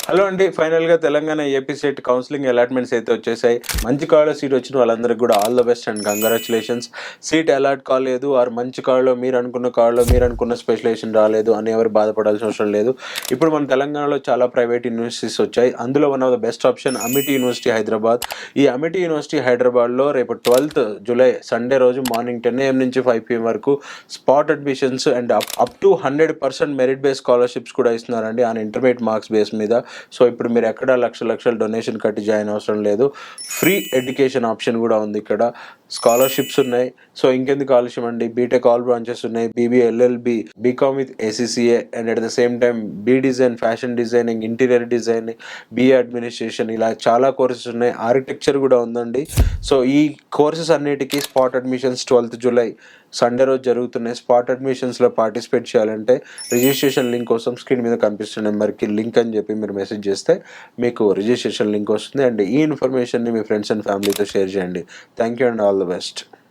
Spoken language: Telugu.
హలో అండి, ఫైనల్గా Telangana AP state counselling allotments అయితే వచ్చేసాయి. మంచి కాల్లో సీట్ వచ్చిన వాళ్ళందరికీ కూడా all the best and congratulations. Seat allot కాలేదు ఆర్ మంచి కాల్లో మీరు అనుకున్న స్పెషలైజేషన్ రాలేదు అని ఎవరు బాధపడాల్సిన అవసరం లేదు. ఇప్పుడు మన తెలంగాణలో చాలా ప్రైవేట్ యూనివర్సిటీస్ వచ్చాయి. అందులో one of the best option Amity university Hyderabad. ఈ అమిటీ యూనివర్సిటీ హైదరాబాద్లో రేపు 12th జూలై సండే రోజు మార్నింగ్ 10 AM నుంచి 5 PM వరకు spot admissions and up to 100% merit base scholarships కూడా ఇస్తున్నారండి ఆన్ ఇంటర్మీడియట్ మార్క్స్ బేస్ మీద. సో ఇప్పుడు మీరు ఎక్కడ లక్షల డొనేషన్ కట్టి జాయిన్ అవసరం లేదు. ఫ్రీ ఎడ్యుకేషన్ ఆప్షన్ కూడా ఉంది. ఇక్కడ స్కాలర్షిప్స్ ఉన్నాయి. సో ఇంకెందుకు ఆలస్యం అండి, బీటెక్ ఆల్ బ్రాంచెస్ ఉన్నాయి, BBA, LLB, BCom with ACCA and at the same time design, fashion designing, interior designing, BA administration, ఇలా చాలా కోర్సెస్ ఉన్నాయి. ఆర్కిటెక్చర్ కూడా ఉందండి. సో ఈ కోర్సెస్ అన్నిటికీ spot admissions 12th July Sunday రోజు జరుగుతున్నాయి. స్పాట్ అడ్మిషన్స్లో పార్టిసిపేట్ చేయాలంటే రిజిస్ట్రేషన్ లింక్ కోసం స్క్రీన్ మీద కనిపిస్తున్న నెంబర్కి లింక్ అని చెప్పి మీరు మెసేజ్ చేస్తే మీకు రిజిస్ట్రేషన్ లింక్ వస్తుంది. అండ్ ఈ ఇన్ఫర్మేషన్ని మీ ఫ్రెండ్స్ అండ్ ఫ్యామిలీతో షేర్ చేయండి. Thank you and all the best.